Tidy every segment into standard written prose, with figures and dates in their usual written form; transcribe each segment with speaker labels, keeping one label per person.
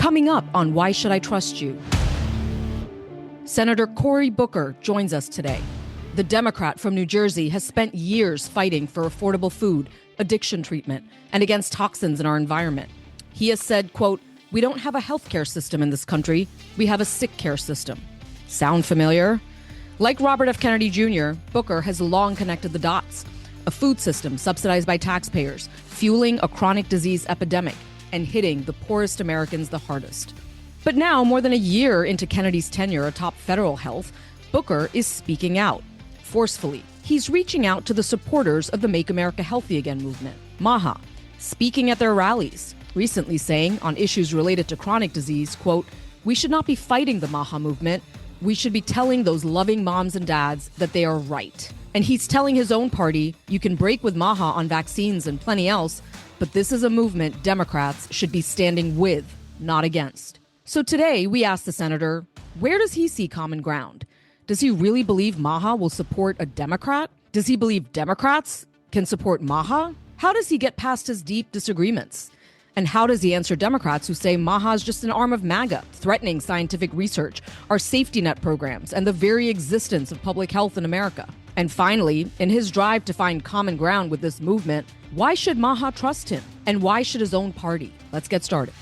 Speaker 1: Coming up on Why Should I Trust You? Senator Cory Booker joins us today. The Democrat from New Jersey has spent years fighting for affordable food, addiction treatment, and against toxins in our environment. He has said, quote, "We don't have a healthcare system in this country. We have a sick care system." Sound familiar? Like Robert F. Kennedy Jr., Booker has long connected the dots. A food system subsidized by taxpayers, fueling a chronic disease epidemic, and hitting the poorest Americans the hardest. But now, more than a year into Kennedy's tenure atop federal health, Booker is speaking out. Forcefully, he's reaching out to the supporters of the Make America Healthy Again movement, MAHA, speaking at their rallies, recently saying on issues related to chronic disease, quote, "We should not be fighting the MAHA movement. We should be telling those loving moms and dads that they are right." And he's telling his own party, you can break with MAHA on vaccines and plenty else, but this is a movement Democrats should be standing with, not against. So today, we asked the senator, where does he see common ground? Does he really believe MAHA will support a Democrat? Does he believe Democrats can support MAHA? How does he get past his deep disagreements? And how does he answer Democrats who say MAHA is just an arm of MAGA, threatening scientific research, our safety net programs, and the very existence of public health in America? And finally, in his drive to find common ground with this movement, why should MAHA trust him? And why should his own party? Let's get started.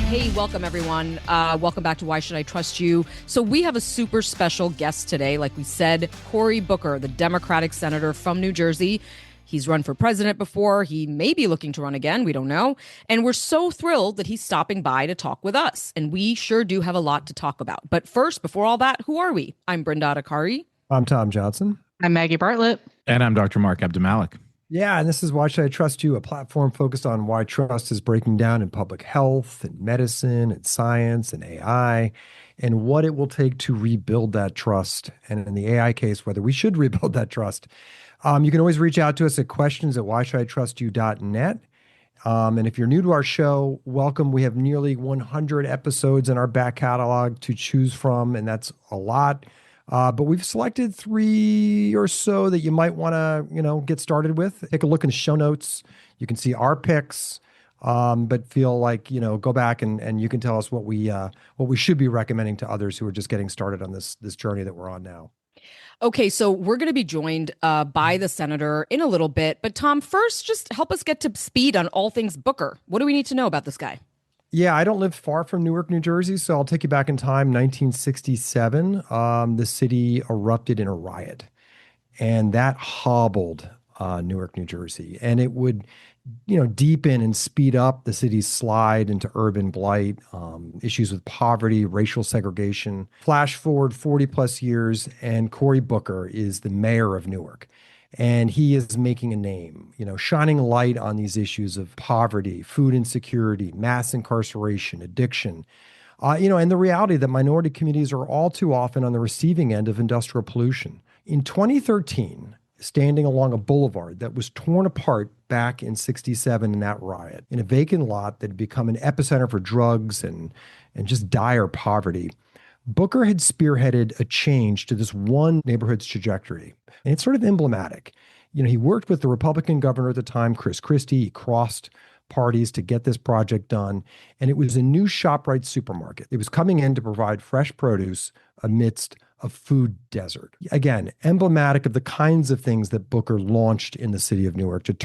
Speaker 1: Hey, welcome everyone. Welcome back to Why Should I Trust You? So we have a super special guest today. Like we said, Cory Booker, the Democratic senator from New Jersey. He's run for president before. He may be looking to run again. We don't know. And we're so thrilled that he's stopping by to talk with us. And we sure do have a lot to talk about. But first, before all that, who are we? I'm Brenda Adhikari.
Speaker 2: I'm Tom Johnson.
Speaker 3: I'm Maggie Bartlett.
Speaker 4: And I'm Dr. Mark Abdumalik.
Speaker 2: Yeah, and this is Why Should I Trust You, a platform focused on why trust is breaking down in public health and medicine and science and AI, and what it will take to rebuild that trust. And in the AI case, whether we should rebuild that trust. You can always reach out to us at questions@whyshoulditrustyou.net. And if you're new to our show, welcome. We have nearly 100 episodes in our back catalog to choose from, and that's a lot. But we've selected 3 or so that you might want to, get started with. Take a look in the show notes. You can see our picks, but feel like, go back and you can tell us what we should be recommending to others who are just getting started on this journey that we're on now.
Speaker 1: Okay, so we're going to be joined by the senator in a little bit. But Tom, first, just help us get to speed on all things Booker. What do we need to know about this guy?
Speaker 2: Yeah, I don't live far from Newark, New Jersey, so I'll take you back in time. 1967, the city erupted in a riot, and that hobbled Newark, New Jersey. And it would, deepen and speed up the city's slide into urban blight, issues with poverty, racial segregation. Flash forward 40 plus years, and Cory Booker is the mayor of Newark. And he is making a name, shining light on these issues of poverty, food insecurity, mass incarceration, addiction, and the reality that minority communities are all too often on the receiving end of industrial pollution. In 2013, standing along a boulevard that was torn apart back in 67 in that riot, in a vacant lot that had become an epicenter for drugs and just dire poverty, Booker had spearheaded a change to this one neighborhood's trajectory. And it's sort of emblematic. He worked with the Republican governor at the time, Chris Christie. He crossed parties to get this project done. And it was a new ShopRite supermarket. It was coming in to provide fresh produce amidst a food desert. Again, emblematic of the kinds of things that Booker launched in the city of Newark to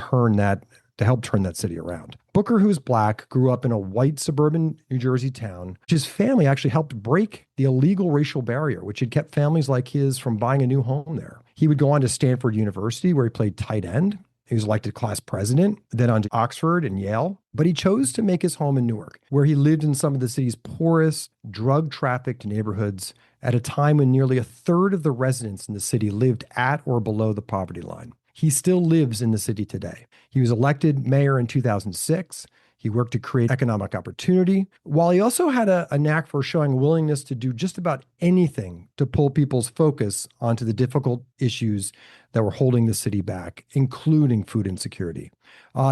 Speaker 2: help turn that city around. Booker, who's Black, grew up in a white suburban New Jersey town. His family actually helped break the illegal racial barrier, which had kept families like his from buying a new home there. He would go on to Stanford University, where he played tight end. He was elected class president, then on to Oxford and Yale. But he chose to make his home in Newark, where he lived in some of the city's poorest, drug-trafficked neighborhoods at a time when nearly a third of the residents in the city lived at or below the poverty line. He still lives in the city today. He was elected mayor in 2006. He worked to create economic opportunity, while he also had a knack for showing willingness to do just about anything to pull people's focus onto the difficult issues that were holding the city back, including food insecurity.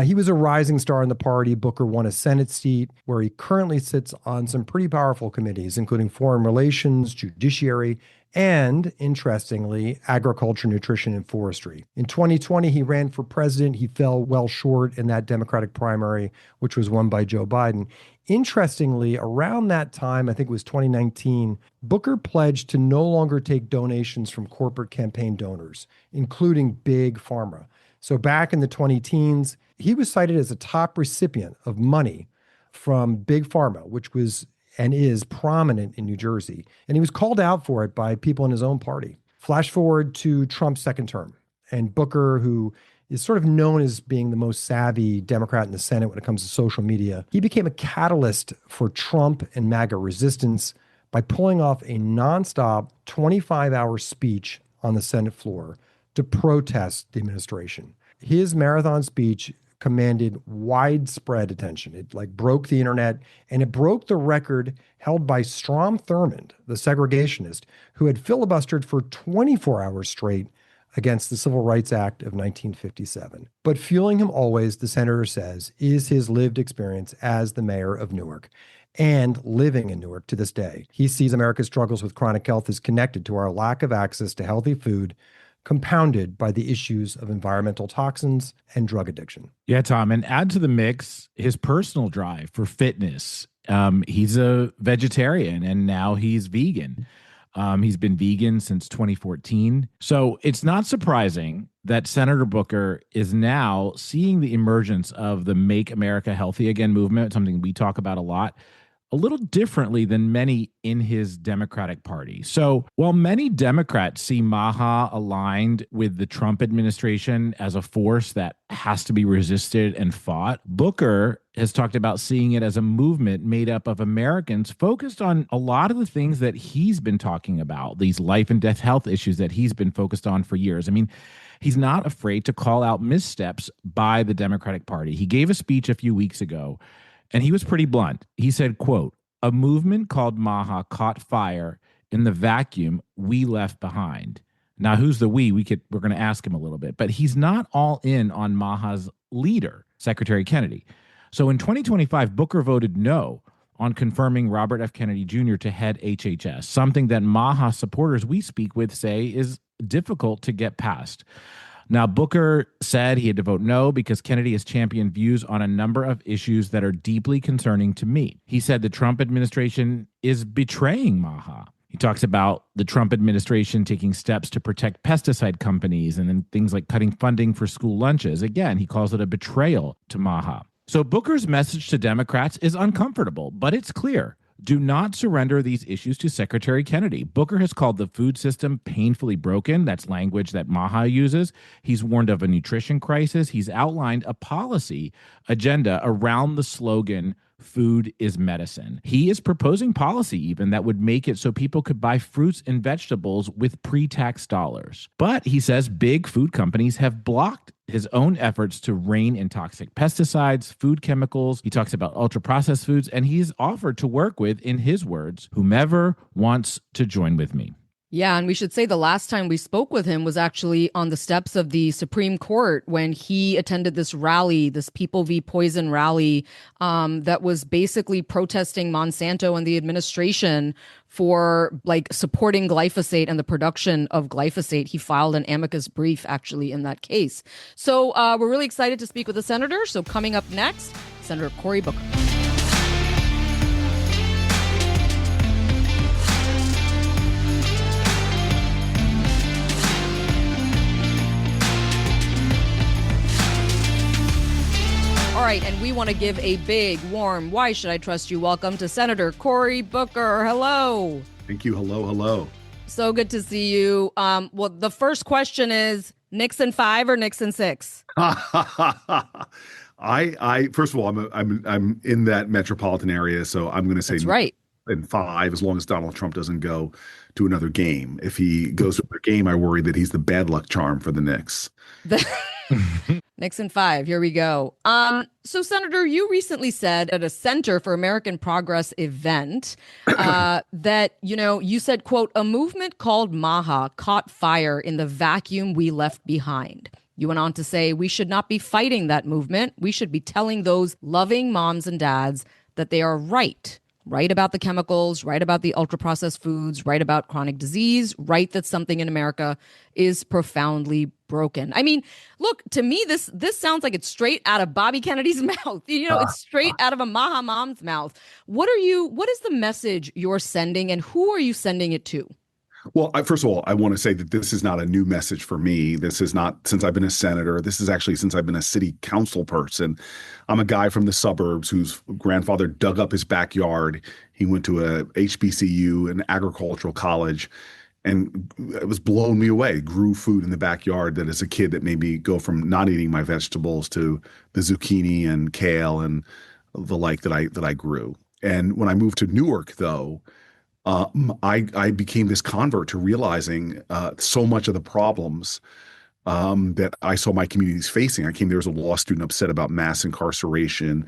Speaker 2: He was a rising star in the party. Booker won a Senate seat where he currently sits on some pretty powerful committees, including Foreign Relations, Judiciary, and, interestingly, Agriculture, Nutrition, and Forestry. In 2020, he ran for president. He fell well short in that Democratic primary, which was won by Joe Biden. Interestingly, around that time, I think it was 2019, Booker pledged to no longer take donations from corporate campaign donors, including Big Pharma. So back in the 20-teens, he was cited as a top recipient of money from Big Pharma, which was and is prominent in New Jersey. And he was called out for it by people in his own party. Flash forward to Trump's second term, and Booker, who is sort of known as being the most savvy Democrat in the Senate when it comes to social media, he became a catalyst for Trump and MAGA resistance by pulling off a nonstop 25-hour speech on the Senate floor to protest the administration. His marathon speech commanded widespread attention. It broke the internet, and it broke the record held by Strom Thurmond, the segregationist, who had filibustered for 24 hours straight against the Civil Rights Act of 1957. But fueling him always, the senator says, is his lived experience as the mayor of Newark and living in Newark to this day. He sees America's struggles with chronic health as connected to our lack of access to healthy food, compounded by the issues of environmental toxins and drug addiction.
Speaker 4: Yeah, Tom, and add to the mix his personal drive for fitness. He's a vegetarian and now he's vegan. He's been vegan since 2014. So it's not surprising that Senator Booker is now seeing the emergence of the Make America Healthy Again movement, something we talk about a lot, a little differently than many in his Democratic Party. So while many Democrats see MAHA aligned with the Trump administration as a force that has to be resisted and fought, Booker has talked about seeing it as a movement made up of Americans focused on a lot of the things that he's been talking about, these life and death health issues that he's been focused on for years. I mean, he's not afraid to call out missteps by the Democratic Party. He gave a speech a few weeks ago, and he was pretty blunt. He said, quote, "A movement called MAHA caught fire in the vacuum we left behind." Now, who's the we? We're going to ask him a little bit, but he's not all in on MAHA's leader, Secretary Kennedy. So in 2025, Booker voted no on confirming Robert F. Kennedy Jr. to head HHS, something that MAHA supporters we speak with say is difficult to get past. Now, Booker said he had to vote no because Kennedy has championed views on a number of issues that are deeply concerning to me. He said the Trump administration is betraying MAHA. He talks about the Trump administration taking steps to protect pesticide companies and then things like cutting funding for school lunches. Again, he calls it a betrayal to MAHA. So Booker's message to Democrats is uncomfortable, but it's clear. Do not surrender these issues to Secretary Kennedy. Booker has called the food system painfully broken. That's language that MAHA uses. He's warned of a nutrition crisis. He's outlined a policy agenda around the slogan, "Food is medicine." He is proposing policy even that would make it so people could buy fruits and vegetables with pre-tax dollars. But he says big food companies have blocked his own efforts to rein in toxic pesticides, food chemicals. He talks about ultra-processed foods, and he's offered to work with, in his words, whomever wants to join with me.
Speaker 1: Yeah, and we should say the last time we spoke with him was actually on the steps of the Supreme Court when he attended this rally, this People v. Poison rally, that was basically protesting Monsanto and the administration for supporting glyphosate and the production of glyphosate. He filed an amicus brief actually in that case. So we're really excited to speak with the senator. So coming up next, Senator Cory Booker. All right, and we want to give a big, warm, why should I trust you? Welcome to Senator Cory Booker. Hello.
Speaker 3: Thank you. Hello, hello.
Speaker 1: So good to see you. Well, the first question is Nixon 5 or Nixon 6?
Speaker 3: I first of all, I'm in that metropolitan area, so I'm going to say
Speaker 1: That's right.
Speaker 3: In 5, as long as Donald Trump doesn't go to another game. If he goes to another game, I worry that he's the bad luck charm for the Knicks.
Speaker 1: Nixon 5. Here we go. So, Senator, you recently said at a Center for American Progress event that, you said, quote, a movement called MAHA caught fire in the vacuum we left behind. You went on to say we should not be fighting that movement. We should be telling those loving moms and dads that they are right about the chemicals, right about the ultra-processed foods, right about chronic disease, right that something in America is profoundly broken. I mean, look, to me, this sounds like it's straight out of Bobby Kennedy's mouth. It's straight out of a MAHA mom's mouth. What is the message you're sending, and who are you sending it to?
Speaker 3: Well, first of all, I want to say that this is not a new message for me. This is not since I've been a senator. This is actually since I've been a city council person. I'm a guy from the suburbs whose grandfather dug up his backyard. He went to a HBCU, an agricultural college, and it was blowing me away. Grew food in the backyard that as a kid that made me go from not eating my vegetables to the zucchini and kale and the like that I grew. And when I moved to Newark, though, I became this convert to realizing so much of the problems that I saw my communities facing. I came there as a law student upset about mass incarceration,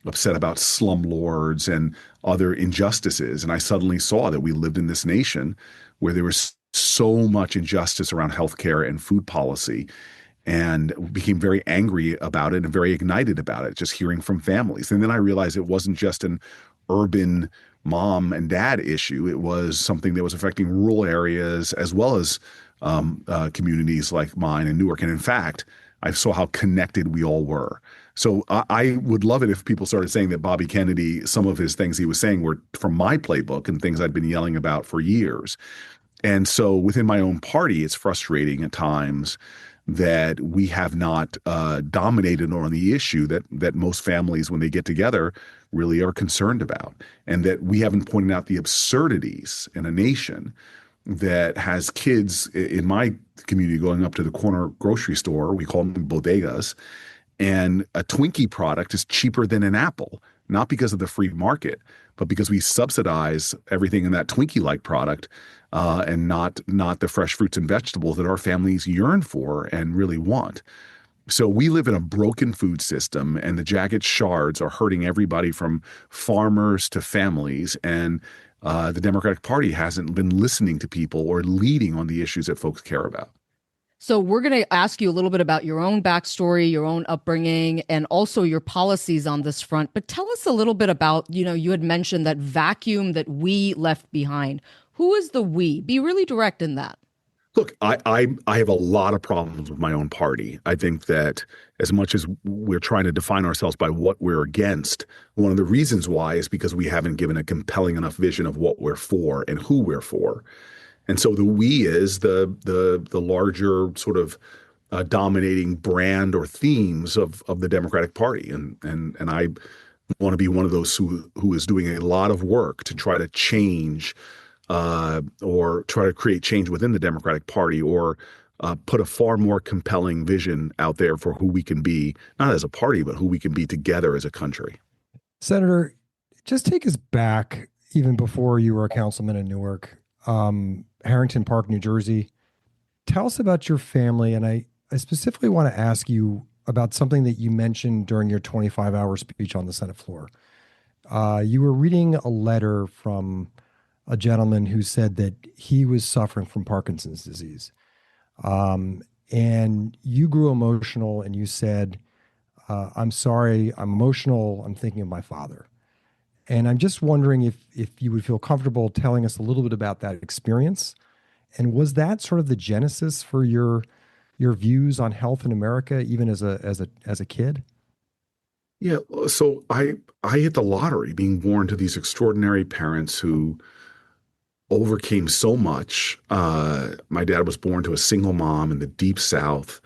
Speaker 3: upset about slumlords and other injustices. And I suddenly saw that we lived in this nation where there was so much injustice around healthcare and food policy, and became very angry about it and very ignited about it, just hearing from families. And then I realized it wasn't just an urban mom and dad issue. It was something that was affecting rural areas as well as communities like mine in Newark. And in fact, I saw how connected we all were. So I would love it if people started saying that Bobby Kennedy, some of his things he was saying were from my playbook and things I'd been yelling about for years. And so within my own party, it's frustrating at times that we have not dominated on the issue that most families, when they get together, really are concerned about, and that we haven't pointed out the absurdities in a nation that has kids in my community going up to the corner grocery store, we call them bodegas, and a Twinkie product is cheaper than an apple, not because of the free market, but because we subsidize everything in that Twinkie-like product and not the fresh fruits and vegetables that our families yearn for and really want. So we live in a broken food system, and the jagged shards are hurting everybody from farmers to families. And the Democratic Party hasn't been listening to people or leading on the issues that folks care about.
Speaker 1: So we're going to ask you a little bit about your own backstory, your own upbringing, and also your policies on this front. But tell us a little bit about, you had mentioned that vacuum that we left behind. Who is the we? Be really direct in that.
Speaker 3: Look, I have a lot of problems with my own party. I think that as much as we're trying to define ourselves by what we're against, one of the reasons why is because we haven't given a compelling enough vision of what we're for and who we're for. And so the we is the larger sort of dominating brand or themes of the Democratic Party. And I want to be one of those who is doing a lot of work to try to change or try to create change within the Democratic Party, or put a far more compelling vision out there for who we can be, not as a party, but who we can be together as a country.
Speaker 2: Senator, just take us back even before you were a councilman in Newark, Harrington Park, New Jersey. Tell us about your family. And I specifically want to ask you about something that you mentioned during your 25-hour speech on the Senate floor. You were reading a letter from a gentleman who said that he was suffering from Parkinson's disease. And you grew emotional and you said, I'm sorry, I'm emotional, I'm thinking of my father. And I'm just wondering if you would feel comfortable telling us a little bit about that experience. And was that sort of the genesis for your views on health in America, even as a kid?
Speaker 3: Yeah, so I hit the lottery being born to these extraordinary parents who overcame so much. My dad was born to a single mom in the Deep South,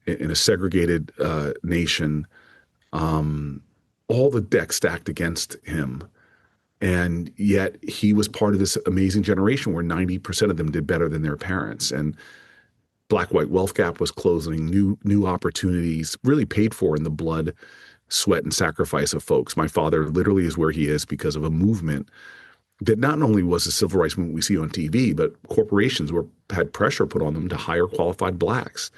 Speaker 3: in a segregated nation. All the deck stacked against him. And yet he was part of this amazing generation where 90% of them did better than their parents. And black-white wealth gap was closing, new opportunities really paid for in the blood, sweat, and sacrifice of folks. My father literally is where he is because of a movement that not only was the civil rights movement we see on TV, but corporations had pressure put on them to hire qualified blacks.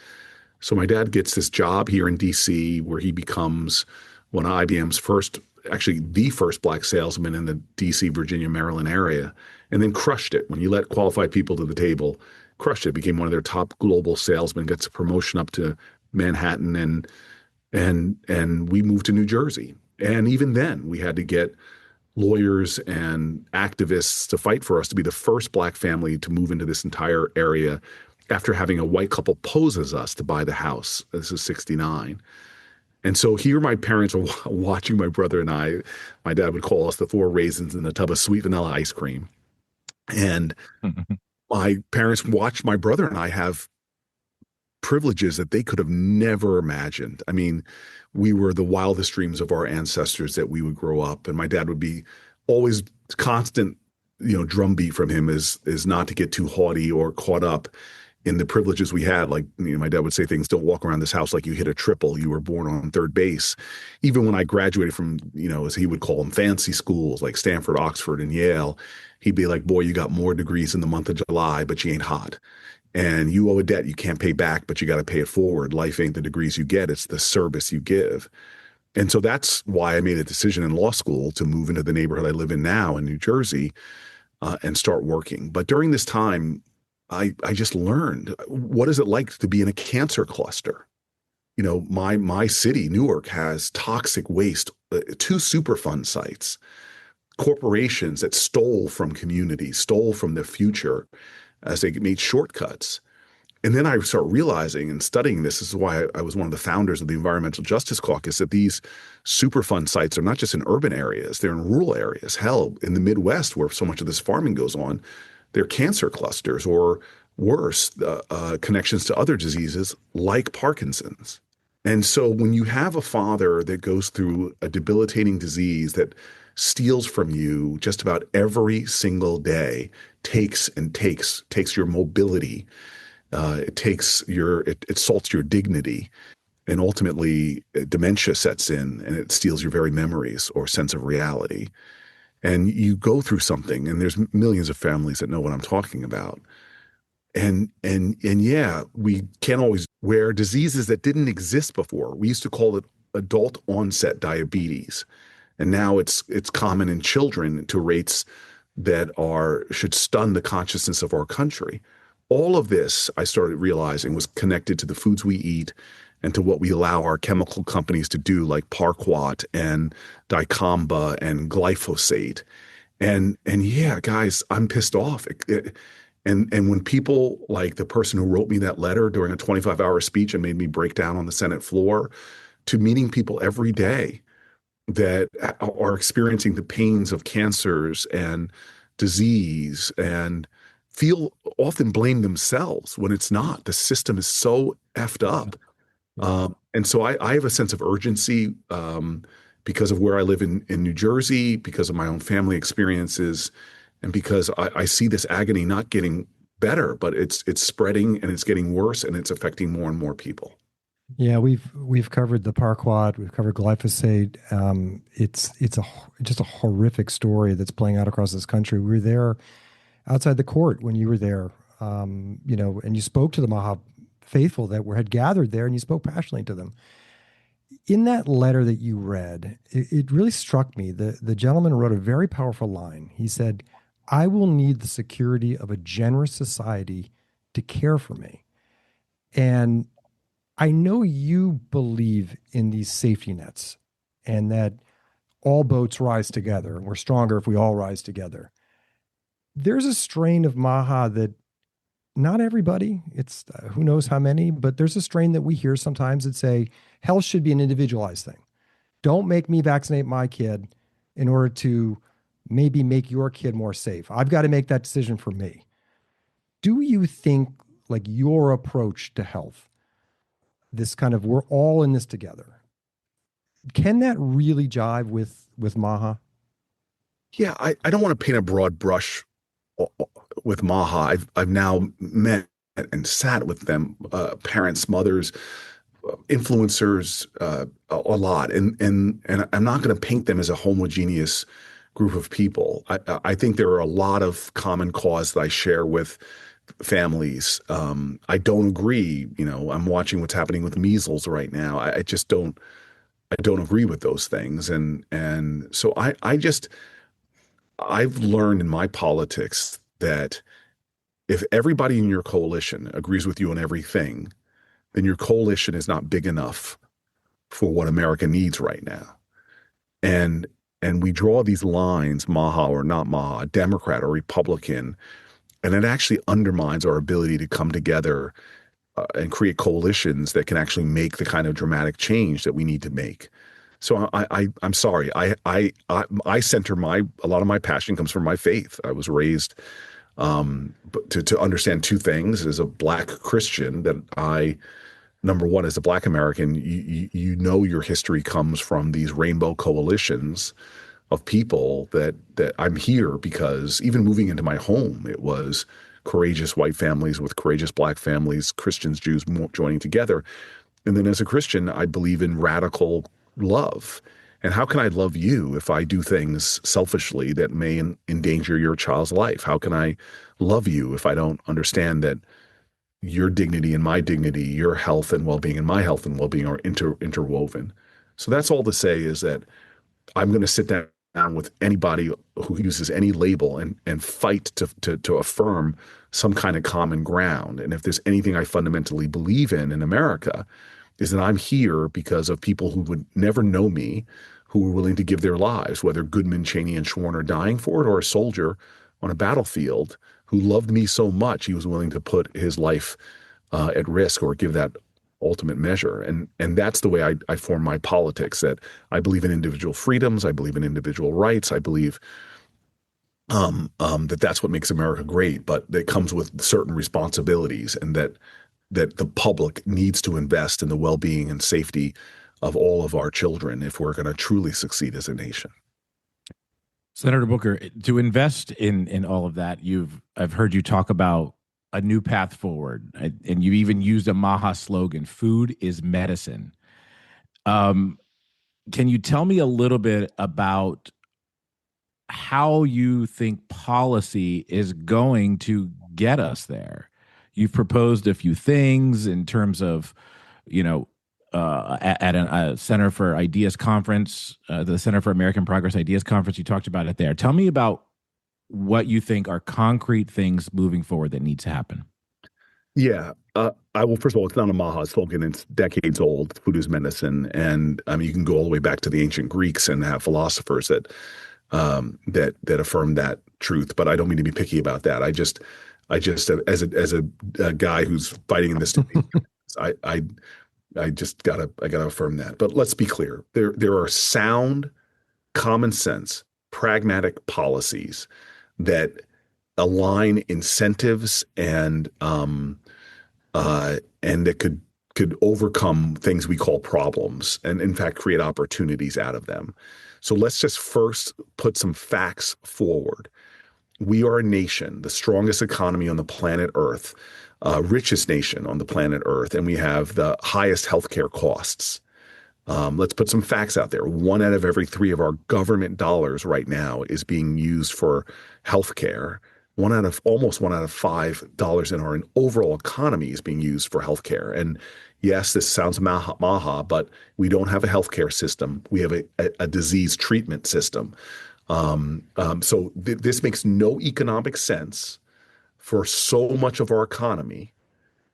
Speaker 3: So my dad gets this job here in DC where he becomes one of IBM's first, actually the first black salesman in the DC, Virginia, Maryland area, and then crushed it. When you let qualified people to the table, crushed it, became one of their top global salesmen, gets a promotion up to Manhattan, and we moved to New Jersey. And even then, we had to get lawyers and activists to fight for us to be the first black family to move into this entire area after having a white couple pose as us to buy the house. This is 69. And so here my parents are watching my brother and I. My dad would call us the four raisins in a tub of sweet vanilla ice cream. And my parents watched my brother and I have privileges that they could have never imagined. I mean, we were the wildest dreams of our ancestors that we would grow up. And my dad would be always constant, drumbeat from him is not to get too haughty or caught up in the privileges we had. Like, my dad would say things, don't walk around this house like you hit a triple, you were born on third base. Even when I graduated from, as he would call them, fancy schools like Stanford, Oxford, and Yale, he'd be like, boy, you got more degrees in the month of July, but you ain't hot. And you owe a debt you can't pay back, but you got to pay it forward. Life ain't the degrees you get, it's the service you give. And so that's why I made a decision in law school to move into the neighborhood I live in now in New Jersey and start working. But during this time, I just learned, what is it like to be in a cancer cluster? My city, Newark, has toxic waste, 2 Superfund sites, corporations that stole from communities, stole from the future as they made shortcuts. And then I start realizing and studying this is why I was one of the founders of the Environmental Justice Caucus, that these Superfund sites are not just in urban areas, they're in rural areas. Hell, in the Midwest, where so much of this farming goes on, they're cancer clusters, or worse, connections to other diseases like Parkinson's. And so when you have a father that goes through a debilitating disease that steals from you just about every single day, takes your mobility, it salts your dignity, and ultimately dementia sets in and it steals your very memories or sense of reality. And you go through something, and there's millions of families that know what I'm talking about. And yeah, we can't always wear diseases that didn't exist before. We used to call it adult onset diabetes. And now it's common in children to rates that should stun the consciousness of our country. All of this, I started realizing, was connected to the foods we eat and to what we allow our chemical companies to do, like Parquat and dicamba and glyphosate. And yeah, guys, I'm pissed off. And when people, like the person who wrote me that letter during a 25-hour speech and made me break down on the Senate floor, to meeting people every day that are experiencing the pains of cancers and disease and often blame themselves when it's not. The system is so effed up. And so I have a sense of urgency because of where I live in New Jersey, because of my own family experiences, and because I see this agony not getting better, but it's spreading and it's getting worse, and it's affecting more and more people.
Speaker 2: Yeah, we've covered the Parquat, we've covered glyphosate. It's just a horrific story that's playing out across this country. We were there outside the court when you were there, and you spoke to the MAHA faithful that had gathered there, and you spoke passionately to them. In that letter that you read, it really struck me. The gentleman wrote a very powerful line. He said, "I will need the security of a generous society to care for me." And I know you believe in these safety nets and that all boats rise together, and we're stronger if we all rise together. There's a strain of MAHA that not everybody, it's who knows how many, but there's a strain that we hear sometimes that say health should be an individualized thing. Don't make me vaccinate my kid in order to maybe make your kid more safe. I've got to make that decision for me. Do you think, like, your approach to health, this kind of we're all in this together, can that really jive with MAHA?
Speaker 3: Yeah, I don't want to paint a broad brush with MAHA. I've now met and sat with them, parents, mothers, influencers, a lot, and I'm not going to paint them as a homogeneous group of people. I think there are a lot of common cause that I share with families. I don't agree. I'm watching what's happening with measles right now. I just don't. I don't agree with those things, and so I've learned in my politics that if everybody in your coalition agrees with you on everything, then your coalition is not big enough for what America needs right now. And we draw these lines, MAHA or not MAHA, Democrat or Republican, and it actually undermines our ability to come together and create coalitions that can actually make the kind of dramatic change that we need to make. So I'm sorry. I center a lot of my passion comes from my faith. I was raised to understand two things as a Black Christian, that number one, as a Black American, you know your history comes from these rainbow coalitions of people that I'm here because even moving into my home, it was courageous white families with courageous Black families, Christians, Jews joining together. And then as a Christian, I believe in radical love. And how can I love you if I do things selfishly that may endanger your child's life? How can I love you if I don't understand that your dignity and my dignity, your health and well-being and my health and well-being are interwoven? So that's all to say is that I'm going to sit down with anybody who uses any label and fight to affirm some kind of common ground. And if there's anything I fundamentally believe in America, is that I'm here because of people who would never know me, who were willing to give their lives, whether Goodman, Cheney, and Schworn are dying for it, or a soldier on a battlefield who loved me so much he was willing to put his life at risk or give that ultimate measure. And that's the way I form my politics, that I believe in individual freedoms. I believe in individual rights. I believe that that's what makes America great, but that comes with certain responsibilities, and that the public needs to invest in the well-being and safety of all of our children if we're going to truly succeed as a nation.
Speaker 4: Senator Booker, to invest in all of that, I've heard you talk about a new path forward, and you even used a MAHA slogan: "Food is medicine." Can you tell me a little bit about how you think policy is going to get us there? You've proposed a few things in terms of, at a Center for Ideas conference, the Center for American Progress Ideas Conference, you talked about it there. Tell me about what you think are concrete things moving forward that needs to happen.
Speaker 3: Yeah. First of all, it's not a MAHA slogan. It's decades old. Food is medicine. And you can go all the way back to the ancient Greeks and have philosophers that affirm that truth. But I don't mean to be picky about that. I just as a guy who's fighting in this debate, I gotta affirm that. But let's be clear. There are sound, common sense, pragmatic policies that align incentives and that could overcome things we call problems and in fact create opportunities out of them. So let's just first put some facts forward. We are a nation, the strongest economy on the planet Earth, richest nation on the planet Earth, and we have the highest healthcare costs. Let's put some facts out there. 1 out of every 3 of our government dollars right now is being used for healthcare. Almost 1 out of 5 dollars in our overall economy is being used for healthcare. And yes, this sounds MAHA, but we don't have a healthcare system. We have a disease treatment system. So this makes no economic sense for so much of our economy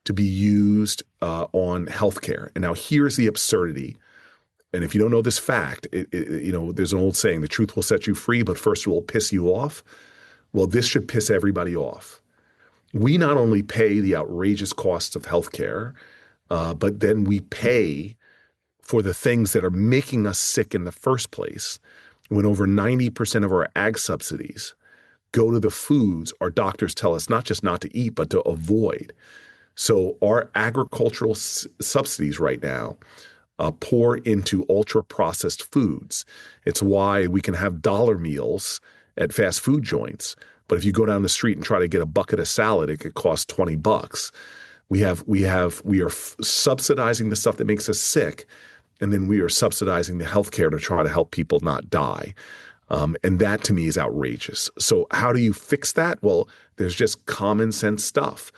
Speaker 3: to be used on healthcare. And now here's the absurdity. And if you don't know this fact, there's an old saying: the truth will set you free, but first it will piss you off. Well, this should piss everybody off. We not only pay the outrageous costs of healthcare, but then we pay for the things that are making us sick in the first place, when over 90% of our ag subsidies go to the foods our doctors tell us not just not to eat, but to avoid. So our agricultural subsidies right now pour into ultra-processed foods. It's why we can have dollar meals at fast food joints, but if you go down the street and try to get a bucket of salad, it could cost $20. We are subsidizing the stuff that makes us sick, and then we are subsidizing the healthcare to try to help people not die. And that to me is outrageous. So how do you fix that? Well, there's just common sense stuff.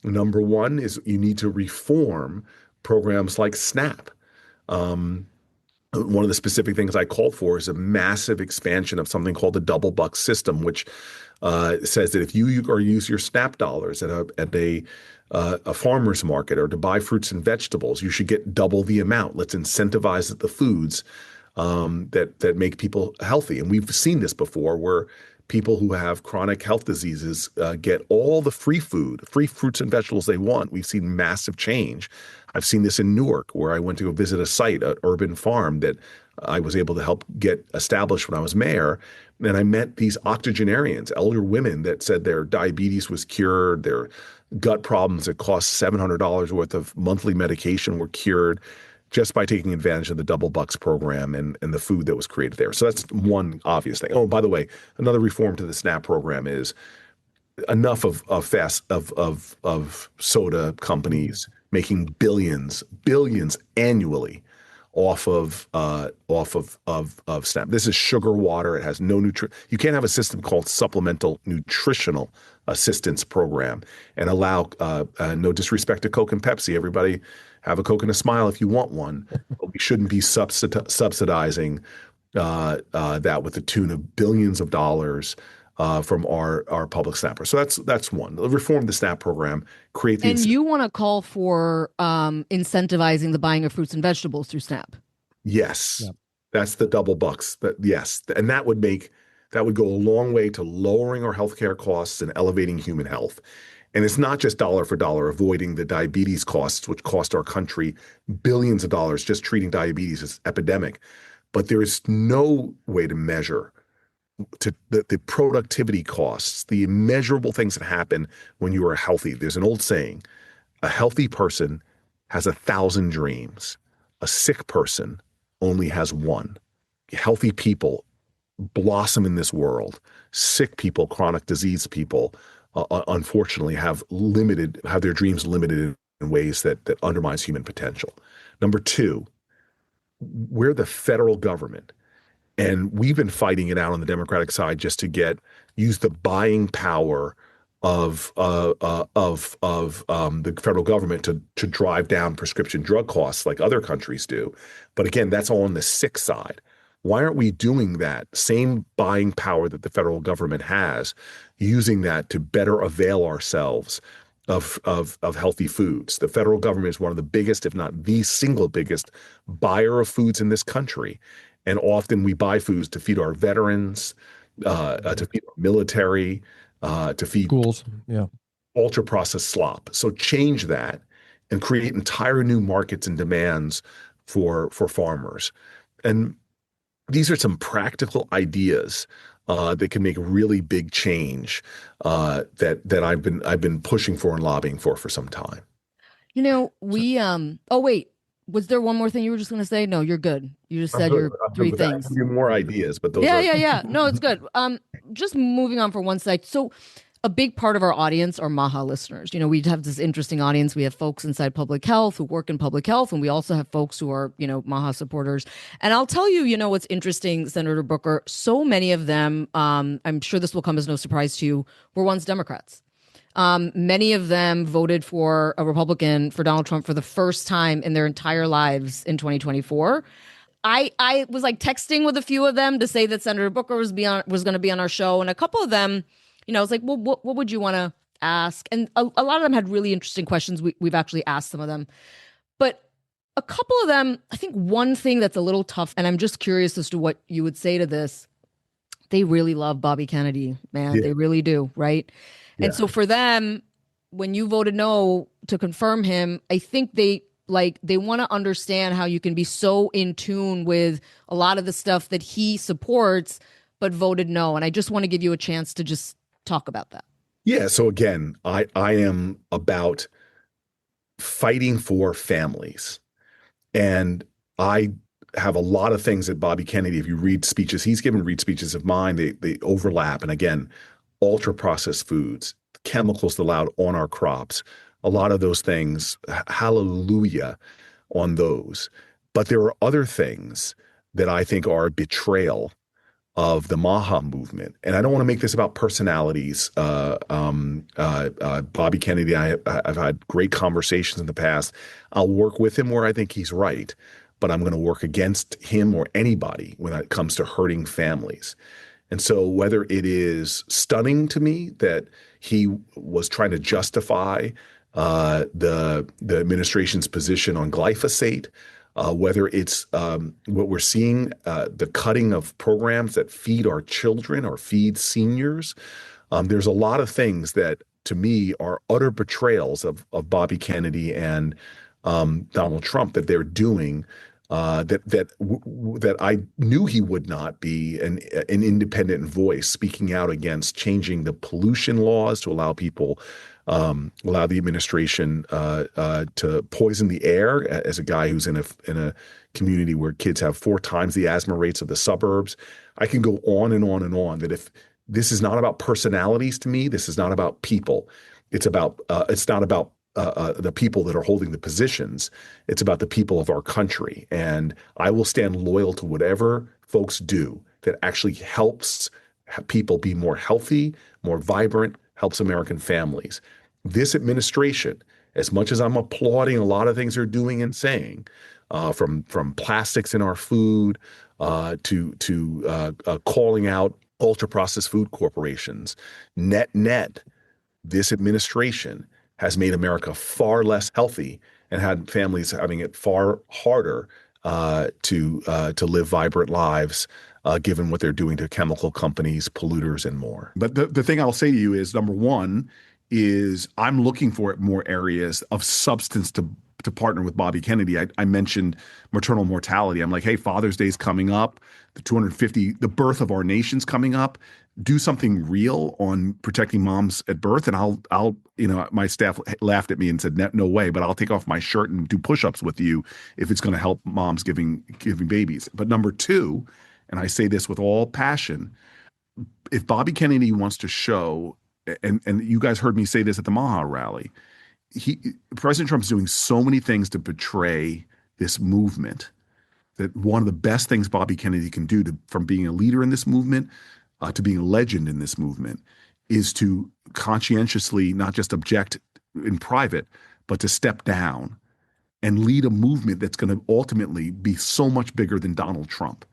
Speaker 3: Number one is you need to reform programs like SNAP. One of the specific things I called for is a massive expansion of something called the double buck system, which says that if you use your SNAP dollars at a farmer's market or to buy fruits and vegetables, you should get double the amount. Let's incentivize the foods that make people healthy. And we've seen this before where people who have chronic health diseases get all the free food, free fruits and vegetables they want. We've seen massive change. I've seen this in Newark, where I went to go visit a site, an urban farm that I was able to help get established when I was mayor. And I met these octogenarians, elder women that said their diabetes was cured, their gut problems that cost $700 worth of monthly medication were cured just by taking advantage of the Double Bucks program and the food that was created there. So that's one obvious thing. Oh, by the way, another reform to the SNAP program is enough of soda companies making billions annually off of SNAP. This is sugar water. It has no You can't have a system called supplemental nutritional assistance program and allow no disrespect to Coke and Pepsi. Everybody have a Coke and a smile if you want one. But we shouldn't be subsidizing that with the tune of billions of dollars from our public snappers. So that's one. Reform the SNAP program, create the
Speaker 1: you want to call for incentivizing the buying of fruits and vegetables through SNAP.
Speaker 3: Yes.
Speaker 2: Yep.
Speaker 3: That's the double bucks. Yes. And that would go a long way to lowering our healthcare costs and elevating human health. And it's not just dollar for dollar avoiding the diabetes costs, which cost our country billions of dollars just treating diabetes as epidemic. But there is no way to measure the productivity costs, the immeasurable things that happen when you are healthy. There's an old saying, a healthy person has 1,000 dreams. A sick person only has one. Healthy people blossom in this world. Sick people, chronic disease people, unfortunately have their dreams limited in ways that undermines human potential. Number two, we're the federal government. And we've been fighting it out on the Democratic side just to use the buying power of the federal government to drive down prescription drug costs like other countries do. But again, that's all on the sick side. Why aren't we doing that same buying power that the federal government has, using that to better avail ourselves of healthy foods? The federal government is one of the biggest, if not the single biggest, buyer of foods in this country. And often we buy foods to feed our veterans, to feed our military, to feed
Speaker 2: schools,
Speaker 3: ultra-processed slop. So change that and create entire new markets and demands for farmers. And these are some practical ideas that can make really big change that I've been pushing for and lobbying for some time.
Speaker 1: You know, we oh wait, was there one more thing you were just going to say? No, you're good. You just said your three things.
Speaker 3: I can do more ideas, but those
Speaker 1: yeah. No, it's good. Just moving on for one sec. So a big part of our audience are MAHA listeners. You know, we have this interesting audience. We have folks inside public health who work in public health, and we also have folks who are, MAHA supporters. And I'll tell you, what's interesting, Senator Booker, so many of them, I'm sure this will come as no surprise to you, were once Democrats. Many of them voted for a Republican, for Donald Trump, for the first time in their entire lives in 2024. I was like texting with a few of them to say that Senator Booker was going to be on our show, and a couple of them, I was like, well, what would you want to ask? And a lot of them had really interesting questions. We've actually asked some of them, but a couple of them, I think one thing that's a little tough, and I'm just curious as to what you would say to this. They really love Bobby Kennedy, man. Yeah. They really do, right? Yeah. And so for them, when you voted no to confirm him, I think they want to understand how you can be so in tune with a lot of the stuff that he supports, but voted no. And I just want to give you a chance to just talk about that.
Speaker 3: Yeah. So again, I am about fighting for families. And I have a lot of things that Bobby Kennedy, if you read speeches, he's given read speeches of mine, they overlap. And again, ultra-processed foods, chemicals allowed on our crops, a lot of those things, hallelujah on those. But there are other things that I think are a betrayal of the MAHA movement. And I don't want to make this about personalities. Bobby Kennedy, I've had great conversations in the past. I'll work with him where I think he's right, but I'm going to work against him or anybody when it comes to hurting families. And so whether it is stunning to me that he was trying to justify the administration's position on glyphosate, whether it's what we're seeing, the cutting of programs that feed our children or feed seniors. There's a lot of things that, to me, are utter betrayals of Bobby Kennedy and Donald Trump that they're doing. That I knew he would not be an independent voice speaking out against changing the pollution laws to allow people, allow the administration to poison the air. As a guy who's in a community where kids have 4 times the asthma rates of the suburbs, I can go on and on and on. That if this is not about personalities to me, this is not about people. It's about it's not about the people that are holding the positions. It's about the people of our country. And I will stand loyal to whatever folks do that actually helps people be more healthy, more vibrant, helps American families. This administration, as much as I'm applauding a lot of things they're doing and saying, from plastics in our food to calling out ultra-processed food corporations, net, this administration has made America far less healthy and had families having it far harder to live vibrant lives, given what they're doing to chemical companies, polluters, and more. But the thing I'll say to you is, number one, is I'm looking for more areas of substance to partner with Bobby Kennedy. I mentioned maternal mortality. I'm like, hey, Father's Day's coming up, the birth of our nation's coming up. Do something real on protecting moms at birth, and I'll my staff laughed at me and said, no way, but I'll take off my shirt and do push-ups with you if it's going to help moms giving babies. But number two, and I say this with all passion, if Bobby Kennedy wants to show, and you guys heard me say this at the MAHA rally, President Trump's doing so many things to betray this movement that one of the best things Bobby Kennedy can do from being a leader in this movement to being a legend in this movement is to conscientiously not just object in private, but to step down and lead a movement that's going to ultimately be so much bigger than Donald Trump.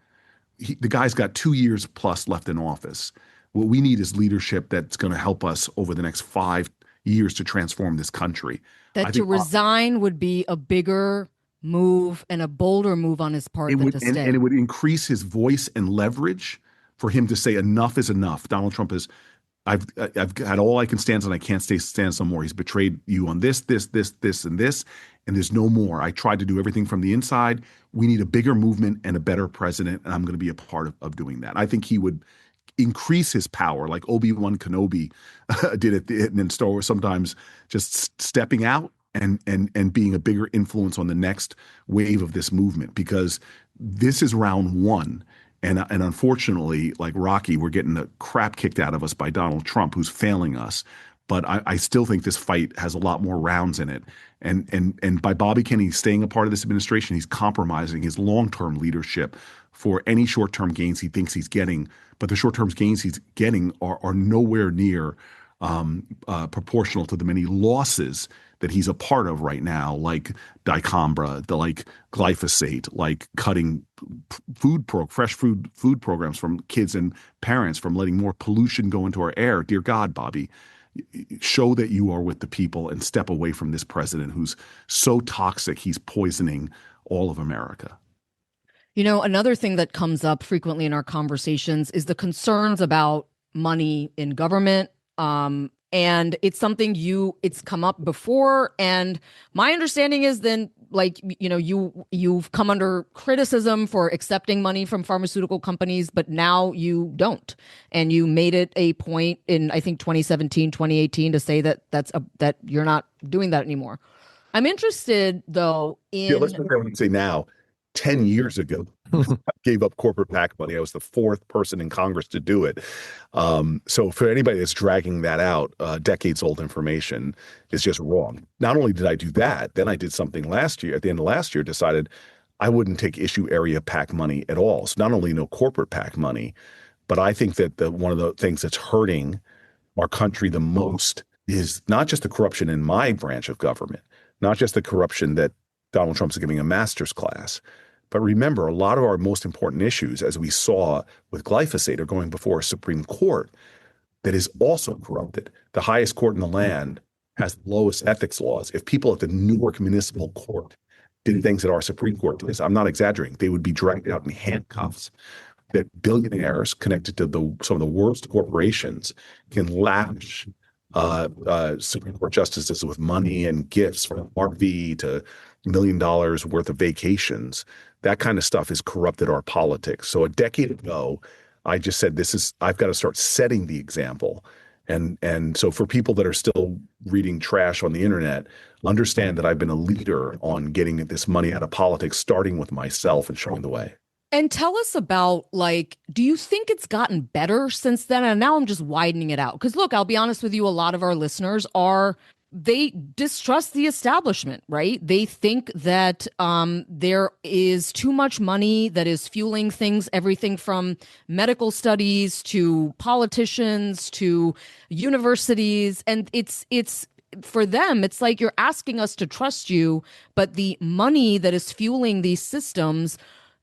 Speaker 3: The guy's got 2 years plus left in office. What we need is leadership that's going to help us over the next 5 years to transform this country.
Speaker 1: That to resign would be a bigger move and a bolder move on his part than to stay.
Speaker 3: And it would increase his voice and leverage for him to say enough is enough. Donald Trump is, I've had all I can stand on. I can't stand some more. He's betrayed you on this, and this, and there's no more. I tried to do everything from the inside. We need a bigger movement and a better president, and I'm going to be a part of doing that. I think he would increase his power like Obi-Wan Kenobi did in Star Wars, sometimes just stepping out and being a bigger influence on the next wave of this movement, because this is round one. And unfortunately, like Rocky, we're getting the crap kicked out of us by Donald Trump, who's failing us. But I still think this fight has a lot more rounds in it. And by Bobby Kennedy staying a part of this administration, he's compromising his long-term leadership for any short-term gains he thinks he's getting. But the short-term gains he's getting are nowhere near proportional to the many losses that he's a part of right now, like dicambra, like glyphosate, like cutting fresh food programs from kids and parents, from letting more pollution go into our air. Dear God, Bobby, show that you are with the people and step away from this president who's so toxic he's poisoning all of America.
Speaker 1: You know, another thing that comes up frequently in our conversations is the concerns about money in government. And it's something it's come up before. And my understanding is then, like, you know, you've come under criticism for accepting money from pharmaceutical companies, but now you don't. And you made it a point in, I think, 2017, 2018 to say that that you're not doing that anymore. I'm interested, though, in...
Speaker 3: Yeah, let's say now, 10 years ago, I gave up corporate PAC money. I was the 4th person in Congress to do it. So for anybody that's dragging that out, decades old information is just wrong. Not only did I do that, then I did something last year. At the end of last year, decided I wouldn't take issue area PAC money at all. So not only no corporate PAC money, But I think that one of the things that's hurting our country the most is not just the corruption in my branch of government, not just the corruption that Donald Trump's giving a master's class, but remember, a lot of our most important issues, as we saw with glyphosate, are going before a Supreme Court that is also corrupted. The highest court in the land has the lowest ethics laws. If people at the Newark Municipal Court did things that our Supreme Court does, I'm not exaggerating, they would be dragged out in handcuffs. That billionaires connected to some of the worst corporations can lavish Supreme Court justices with money and gifts, from RV to $1 million worth of vacations. That kind of stuff has corrupted our politics. So a decade ago, I just said, I've got to start setting the example. And so for people that are still reading trash on the internet, understand that I've been a leader on getting this money out of politics, starting with myself and showing the way.
Speaker 1: And tell us about, like, do you think it's gotten better since then? And now I'm just widening it out. Because look, I'll be honest with you, a lot of our listeners they distrust the establishment, right? They think that there is too much money that is fueling things, everything from medical studies to politicians to universities. And it's for them, it's like you're asking us to trust you, but the money that is fueling these systems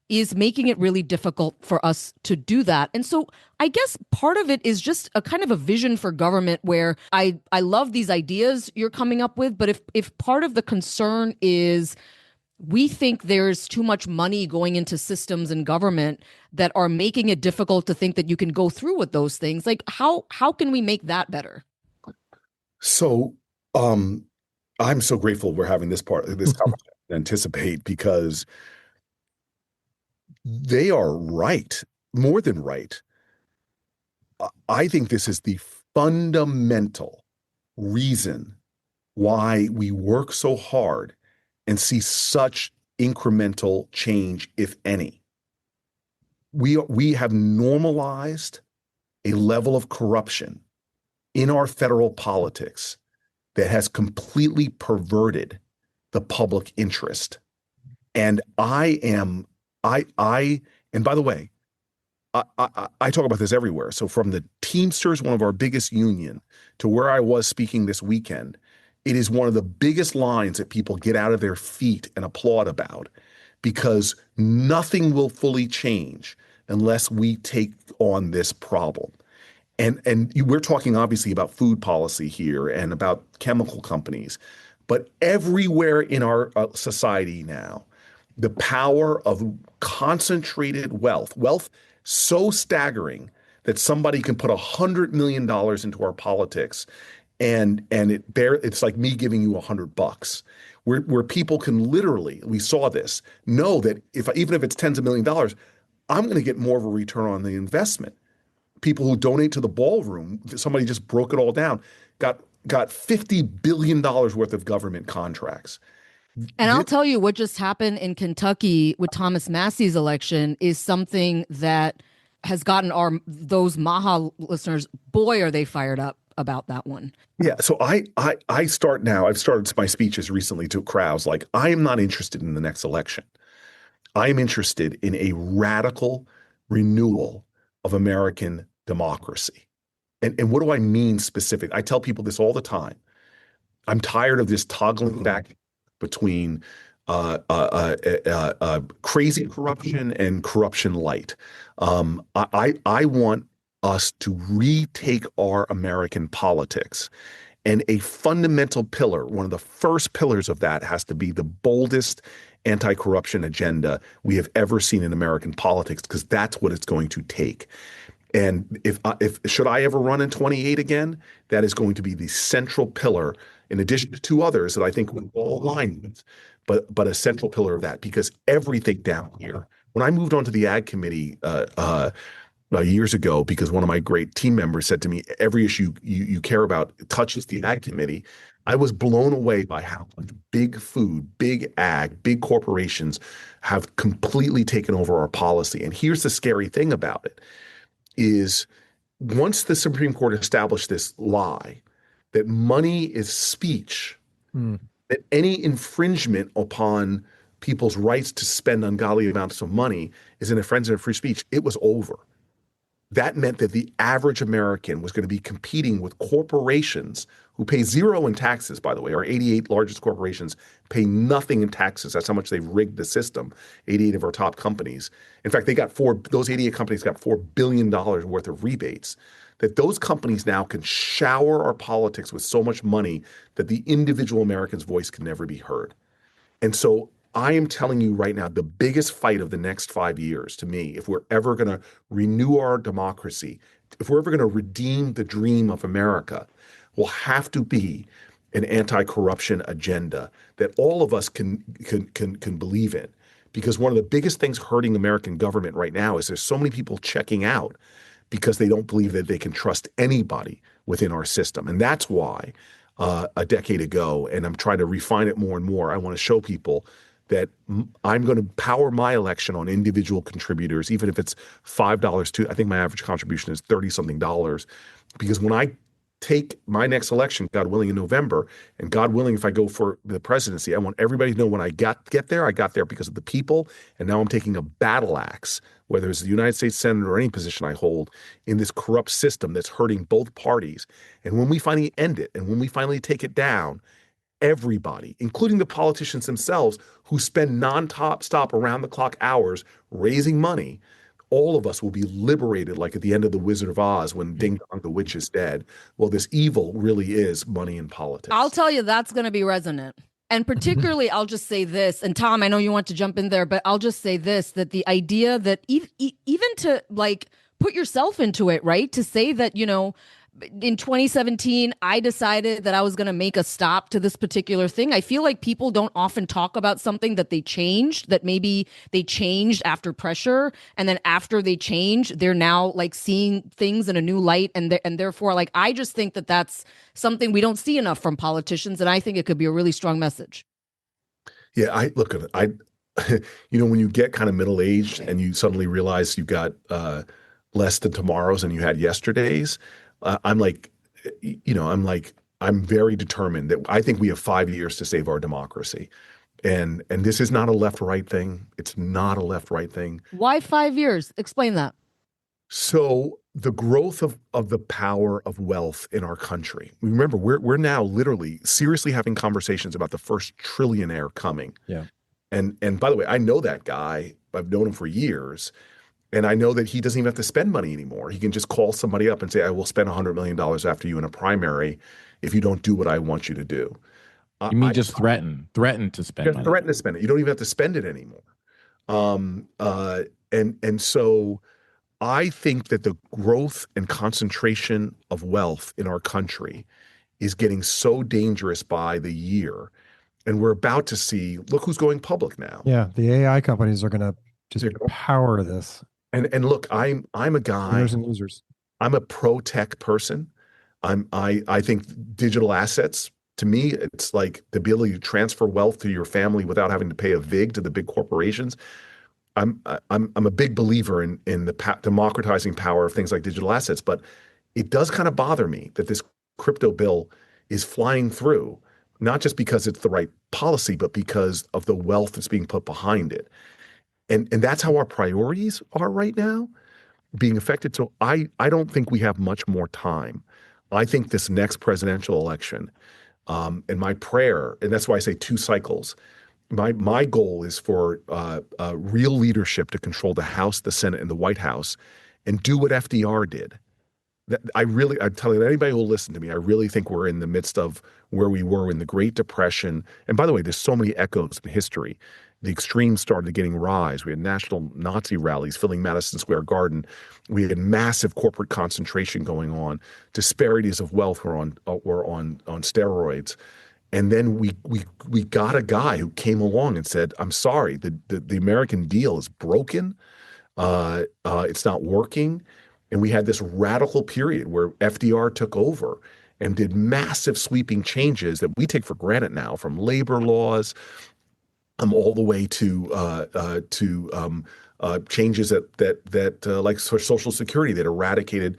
Speaker 1: is making it really difficult for us to do that. And so I guess part of it is just a kind of a vision for government where I love these ideas you're coming up with, but if part of the concern is we think there's too much money going into systems and government that are making it difficult to think that you can go through with those things, like how can we make that better?
Speaker 3: So I'm so grateful we're having this conversation to anticipate, because they are right, more than right. I think this is the fundamental reason why we work so hard and see such incremental change, if any. We have normalized a level of corruption in our federal politics that has completely perverted the public interest. And and by the way, I talk about this everywhere. So from the Teamsters, one of our biggest union, to where I was speaking this weekend, it is one of the biggest lines that people get out of their feet and applaud about, because nothing will fully change unless we take on this problem. And we're talking obviously about food policy here and about chemical companies, but everywhere in our society now, the power of concentrated wealth so staggering that somebody can put $100 million into our politics, and it's like me giving you $100, where people can literally, we saw this, know that even if it's tens of millions of dollars, I'm going to get more of a return on the investment. People who donate to the ballroom, somebody just broke it all down, got $50 billion worth of government contracts.
Speaker 1: And I'll tell you what just happened in Kentucky with Thomas Massey's election is something that has gotten those MAHA listeners, boy, are they fired up about that one.
Speaker 3: Yeah. So I've started my speeches recently to crowds like, I am not interested in the next election. I am interested in a radical renewal of American democracy. And what do I mean specific? I tell people this all the time. I'm tired of this toggling back between crazy corruption and corruption light. I want us to retake our American politics. And a fundamental pillar, one of the first pillars of that, has to be the boldest anti-corruption agenda we have ever seen in American politics, because that's what it's going to take. And if should I ever run in 28 again, that is going to be the central pillar, in addition to two others that I think we all align with, but a central pillar of that, because everything down here. When I moved on to the Ag Committee years ago, because one of my great team members said to me, every issue you care about touches the Ag Committee, I was blown away by how much big food, big ag, big corporations have completely taken over our policy. And here's the scary thing about it, is once the Supreme Court established this lie, that money is speech, that any infringement upon people's rights to spend ungodly amounts of money is an infringement of free speech, it was over. that meant that the average American was going to be competing with corporations who pay zero in taxes, by the way. Our 88 largest corporations pay nothing in taxes. That's how much they've rigged the system, 88 of our top companies. In fact, those 88 companies got $4 billion worth of rebates. That those companies now can shower our politics with so much money that the individual American's voice can never be heard. And so I am telling you right now, the biggest fight of the next 5 years to me, if we're ever going to renew our democracy, if we're ever going to redeem the dream of America, will have to be an anti-corruption agenda that all of us can believe in. Because one of the biggest things hurting American government right now is there's so many people checking out because they don't believe that they can trust anybody within our system. And that's why a decade ago, and I'm trying to refine it more and more, I want to show people that I'm going to power my election on individual contributors, even if it's $5 to, I think my average contribution is 30 something dollars. Because when I take my next election, God willing, in November, and God willing, if I go for the presidency, I want everybody to know when I get there, I got there because of the people. And now I'm taking a battle axe, whether it's the United States Senate or any position I hold, in this corrupt system that's hurting both parties. And when we finally end it, and when we finally take it down, everybody, including the politicians themselves who spend non-stop around the clock hours raising money, all of us will be liberated, like at the end of The Wizard of Oz when Ding Dong the witch is dead. Well, this evil really is money in politics.
Speaker 1: I'll tell you, that's going to be resonant. And particularly, I'll just say this, and Tom, I know you want to jump in there, but I'll just say this, that the idea that even to like put yourself into it, right? To say that, in 2017, I decided that I was going to make a stop to this particular thing. I feel like people don't often talk about something that they changed, that maybe they changed after pressure. And then after they change, they're now like seeing things in a new light. And therefore, like, I just think that that's something we don't see enough from politicians. And I think it could be a really strong message.
Speaker 3: Yeah, I look at it. When you get kind of middle-aged and you suddenly realize you've got less than tomorrows than you had yesterdays, I'm very determined that I think we have 5 years to save our democracy. And this is not a left-right thing. It's not a left-right thing.
Speaker 1: Why 5 years? Explain that.
Speaker 3: So the growth of the power of wealth in our country. Remember, we're now literally seriously having conversations about the first trillionaire coming.
Speaker 2: Yeah.
Speaker 3: And by the way, I know that guy. I've known him for years. And I know that he doesn't even have to spend money anymore. He can just call somebody up and say, I will spend $100 million after you in a primary if you don't do what I want you to do.
Speaker 4: You mean just threaten to spend money?
Speaker 3: Threaten to spend it. You don't even have to spend it anymore. And so I think that the growth and concentration of wealth in our country is getting so dangerous by the year. And we're about to see, look who's going public now.
Speaker 2: Yeah, the AI companies are going to just power this.
Speaker 3: And look, I'm a guy.
Speaker 2: Winners and losers.
Speaker 3: I'm a pro-tech person. I think digital assets, to me, it's like the ability to transfer wealth to your family without having to pay a vig to the big corporations. I'm a big believer in the democratizing power of things like digital assets, but it does kind of bother me that this crypto bill is flying through, not just because it's the right policy, but because of the wealth that's being put behind it. And that's how our priorities are right now, being affected. So I don't think we have much more time. I think this next presidential election, and my prayer, and that's why I say 2 cycles, my goal is for real leadership to control the House, the Senate, and the White House, and do what FDR did. I'm telling anybody who will listen to me, I really think we're in the midst of where we were in the Great Depression. And by the way, there's so many echoes in history. The extremes started getting rise. We had national Nazi rallies filling Madison Square Garden. We had massive corporate concentration going on. Disparities of wealth were on steroids. And then we got a guy who came along and said, "I'm sorry, the American deal is broken. It's not working." And we had this radical period where FDR took over and did massive sweeping changes that we take for granted now, from labor laws all the way to changes that like for Social Security that eradicated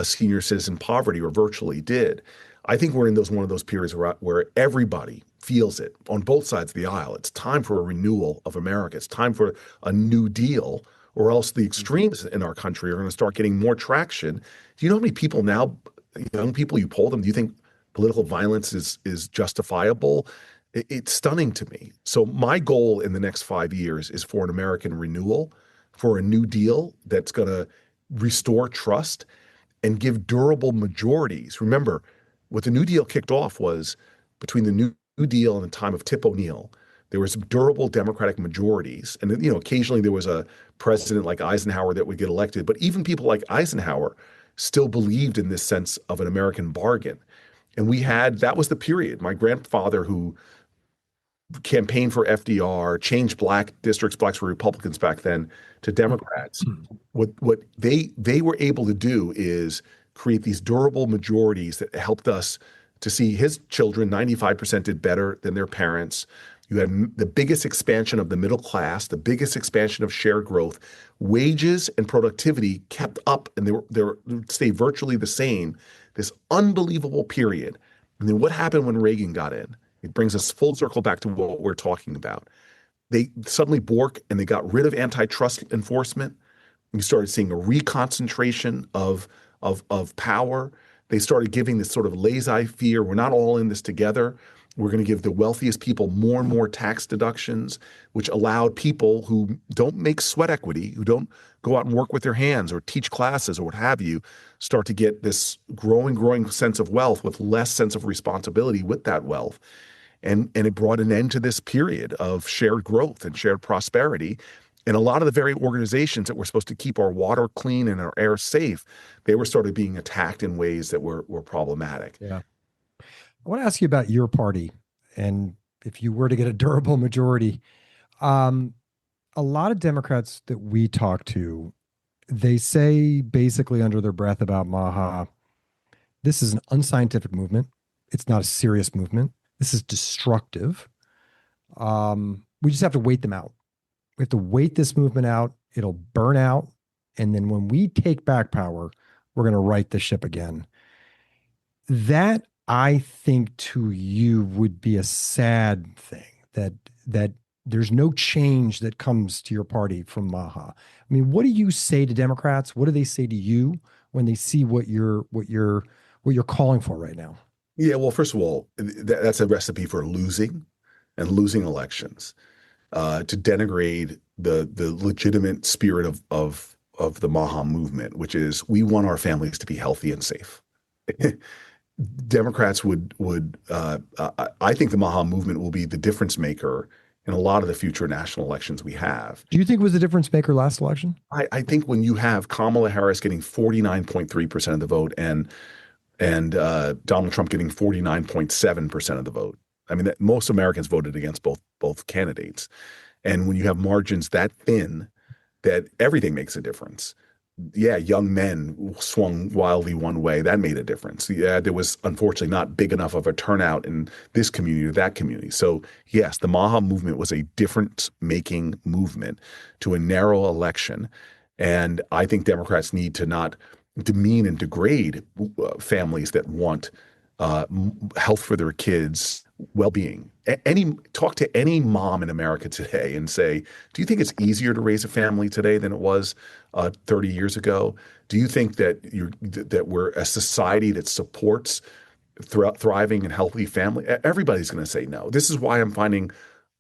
Speaker 3: senior citizen poverty, or virtually did. I think we're in one of those periods where everybody feels it on both sides of the aisle. It's time for a renewal of America. It's time for a new deal, or else the extremes in our country are going to start getting more traction. Do you know how many people now, young people, you poll them, do you think political violence is justifiable? It's stunning to me. So my goal in the next 5 years is for an American renewal, for a new deal that's going to restore trust and give durable majorities. Remember, what the New Deal kicked off was between the New Deal and the time of Tip O'Neill, there was durable Democratic majorities. And, occasionally there was a president like Eisenhower that would get elected, but even people like Eisenhower still believed in this sense of an American bargain. And that was the period. My grandfather, who campaigned for FDR, changed black districts, blacks were Republicans back then, to Democrats. What they were able to do is create these durable majorities that helped us to see his children, 95% did better than their parents. You had the biggest expansion of the middle class, the biggest expansion of shared growth. Wages and productivity kept up, and they stayed virtually the same. This unbelievable period. And then what happened when Reagan got in? It brings us full circle back to what we're talking about. They suddenly Bork and they got rid of antitrust enforcement. You started seeing a reconcentration of power. They started giving this sort of laissez-faire. We're not all in this together. We're going to give the wealthiest people more and more tax deductions, which allowed people who don't make sweat equity, who don't go out and work with their hands or teach classes or what have you, start to get this growing sense of wealth with less sense of responsibility with that wealth. And it brought an end to this period of shared growth and shared prosperity. And a lot of the very organizations that were supposed to keep our water clean and our air safe, they were started being attacked in ways that were problematic.
Speaker 2: Yeah. I want to ask you about your party, and if you were to get a durable majority. A lot of Democrats that we talk to, they say basically under their breath about MAHA, this is an unscientific movement. It's not a serious movement. This is destructive. We just have to wait them out. We have to wait this movement out. It'll burn out. And then when we take back power, we're going to right the ship again. That, I think, to you would be a sad thing, that there's no change that comes to your party from MAHA. I mean, what do you say to Democrats? What do they say to you when they see what you're calling for right now?
Speaker 3: Yeah, well, first of all, that's a recipe for losing elections, to denigrate the legitimate spirit of the MAHA movement, which is we want our families to be healthy and safe. Democrats I think the MAHA movement will be the difference maker in a lot of the future national elections we have.
Speaker 2: Do you think it was the difference maker last election?
Speaker 3: I think when you have Kamala Harris getting 49.3% of the vote and Donald Trump getting 49.7% of the vote, I mean, that most Americans voted against both candidates. And when you have margins that thin, that everything makes a difference. Yeah, young men swung wildly one way. That made a difference. Yeah, there was unfortunately not big enough of a turnout in this community or that community. So yes, the MAHA movement was a difference-making movement to a narrow election. And I think Democrats need to not demean and degrade families that want health for their kids, well-being. Talk to any mom in America today and say, do you think it's easier to raise a family today than it was 30 years ago? Do you think that we're a society that supports thriving and healthy family? Everybody's going to say no. This is why I'm finding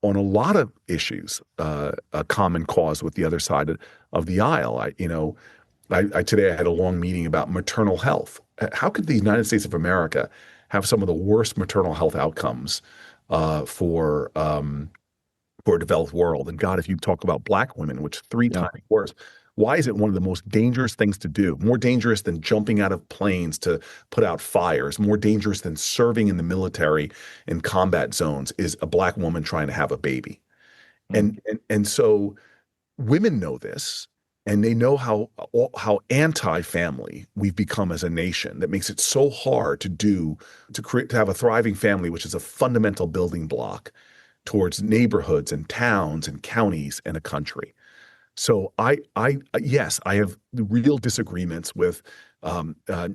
Speaker 3: on a lot of issues a common cause with the other side of the aisle. Today I had a long meeting about maternal health. How could the United States of America have some of the worst maternal health outcomes for a developed world? And God, if you talk about Black women, which three times worse, why is it one of the most dangerous things to do? More dangerous than jumping out of planes to put out fires, more dangerous than serving in the military in combat zones is a Black woman trying to have a baby. And so women know this. And they know how anti-family we've become as a nation. That makes it so hard to have a thriving family, which is a fundamental building block towards neighborhoods and towns and counties and a country. So yes, I have real disagreements with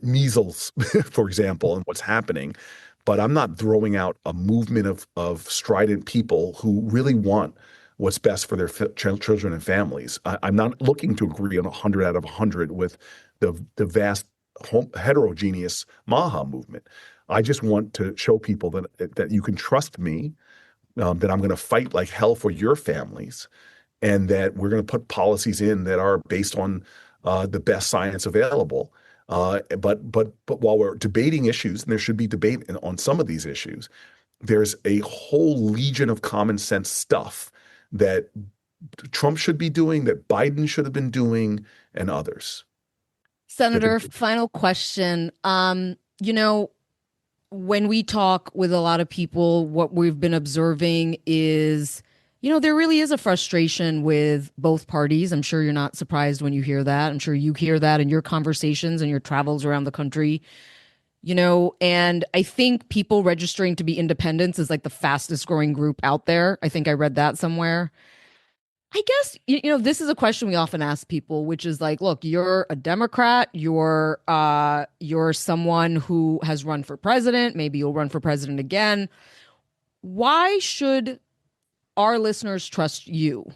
Speaker 3: measles, for example, and what's happening. But I'm not throwing out a movement of strident people who really want what's best for their children and families. I'm not looking to agree on 100 out of 100 with the vast heterogeneous MAHA movement. I just want to show people that you can trust me, that I'm going to fight like hell for your families, and that we're going to put policies in that are based on the best science available. But while we're debating issues, and there should be debate on some of these issues, there's a whole legion of common sense stuff that Trump should be doing, that Biden should have been doing, and others.
Speaker 1: Senator, final question. When we talk with a lot of people, what we've been observing is, there really is a frustration with both parties. I'm sure you're not surprised when you hear that. I'm sure you hear that in your conversations and your travels around the country. And I think people registering to be independents is like the fastest growing group out there. I think I read that somewhere. I guess, this is a question we often ask people, which is like, look, you're a Democrat, you're someone who has run for president, maybe you'll run for president again. Why should our listeners trust you?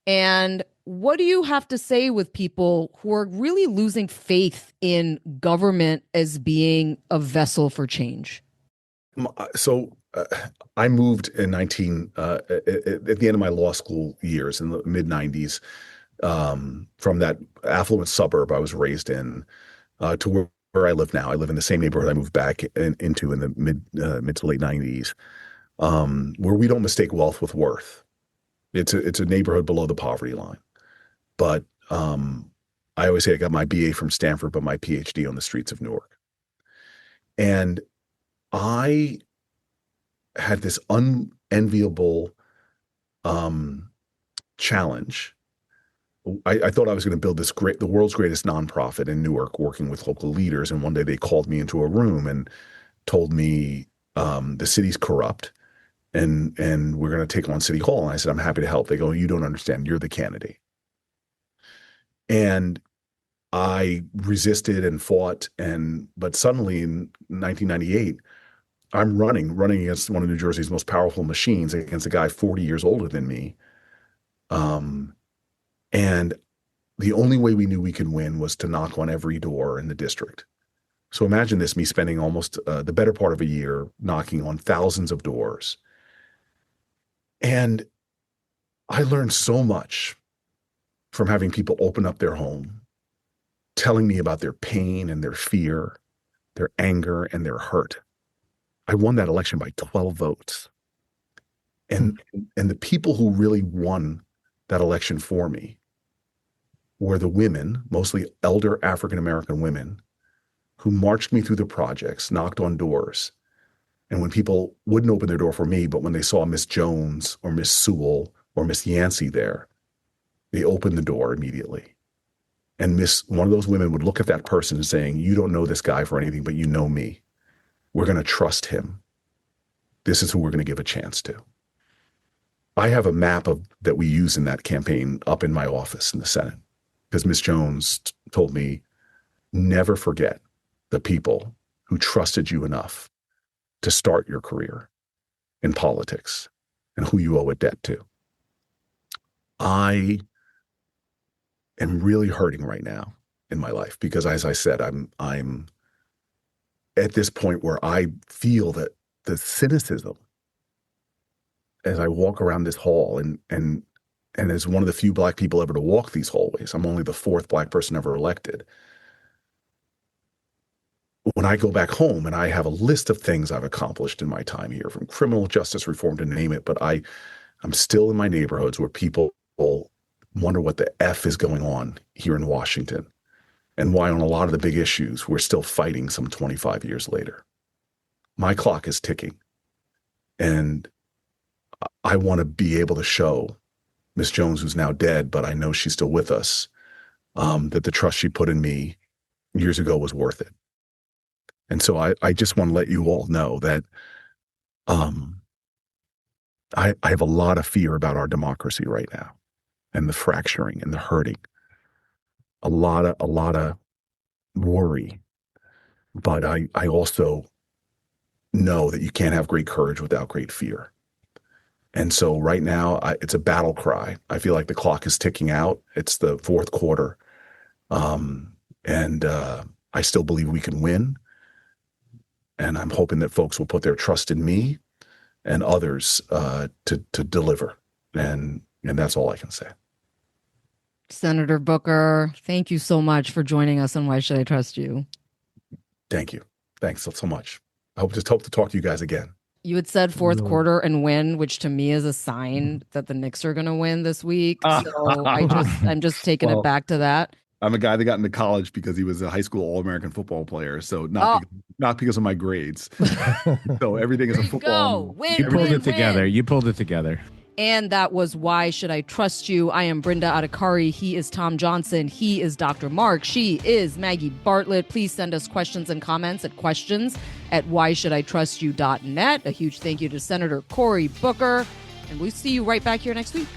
Speaker 1: And what do you have to say with people who are really losing faith in government as being a vessel for change?
Speaker 3: So I moved in at the end of my law school years in the mid 90s, from that affluent suburb I was raised in, to where I live now. I live in the same neighborhood I moved back into in the mid to late 90s, where we don't mistake wealth with worth. It's a neighborhood below the poverty line. But I always say I got my BA from Stanford, but my PhD on the streets of Newark. And I had this unenviable challenge. I thought I was going to build the world's greatest nonprofit in Newark, working with local leaders. And one day they called me into a room and told me the city's corrupt, and we're going to take on City Hall. And I said, I'm happy to help. They go, you don't understand. You're the candidate. And I resisted and fought, but suddenly in 1998, I'm running against one of New Jersey's most powerful machines, against a guy 40 years older than me. And the only way we knew we could win was to knock on every door in the district. So imagine this, me spending almost the better part of a year knocking on thousands of doors. And I learned so much from having people open up their home, telling me about their pain and their fear, their anger and their hurt. I won that election by 12 votes. And the people who really won that election for me were the women, mostly elder African-American women, who marched me through the projects, knocked on doors. And when people wouldn't open their door for me, but when they saw Miss Jones or Miss Sewell or Miss Yancey there, they opened the door immediately. And one of those women would look at that person and saying, you don't know this guy for anything, but you know me. We're going to trust him. This is who we're going to give a chance to. I have a map that we use in that campaign up in my office in the Senate, because Miss Jones told me, never forget the people who trusted you enough to start your career in politics and who you owe a debt to. I am really hurting right now in my life because, as I said, I'm at this point where I feel that the cynicism as I walk around this hall, and as one of the few Black people ever to walk these hallways, I'm only the fourth Black person ever elected. When I go back home and I have a list of things I've accomplished in my time here, from criminal justice reform to name it, but I'm still in my neighborhoods where people wonder what the F is going on here in Washington, and why on a lot of the big issues we're still fighting some 25 years later. My clock is ticking, and I want to be able to show Miss Jones, who's now dead, but I know she's still with us, that the trust she put in me years ago was worth it. And so I just want to let you all know that I have a lot of fear about our democracy right now, and the fracturing and the hurting. A lot of worry. But I also know that you can't have great courage without great fear. And so right now, it's a battle cry. I feel like the clock is ticking out. It's the fourth quarter. And I still believe we can win. And I'm hoping that folks will put their trust in me and others to deliver. And that's all I can say.
Speaker 1: Senator Booker, thank you so much for joining us on Why Should I Trust You?
Speaker 3: Thank you. Thanks so much. I hope to talk to you guys again.
Speaker 1: You had said fourth quarter and win, which to me is a sign that the Knicks are going to win this week. So I'm just taking it back to that.
Speaker 3: I'm a guy that got into college because he was a high school All-American football player. So not because of my grades. So everything is a football.
Speaker 4: You pulled it together. You pulled it together.
Speaker 1: And that was Why Should I Trust You? I am Brenda Adhikari. He is Tom Johnson. He is Dr. Mark. She is Maggie Bartlett. Please send us questions and comments at questions@whyshoulditrustyou.net. A huge thank you to Senator Cory Booker. And we'll see you right back here next week.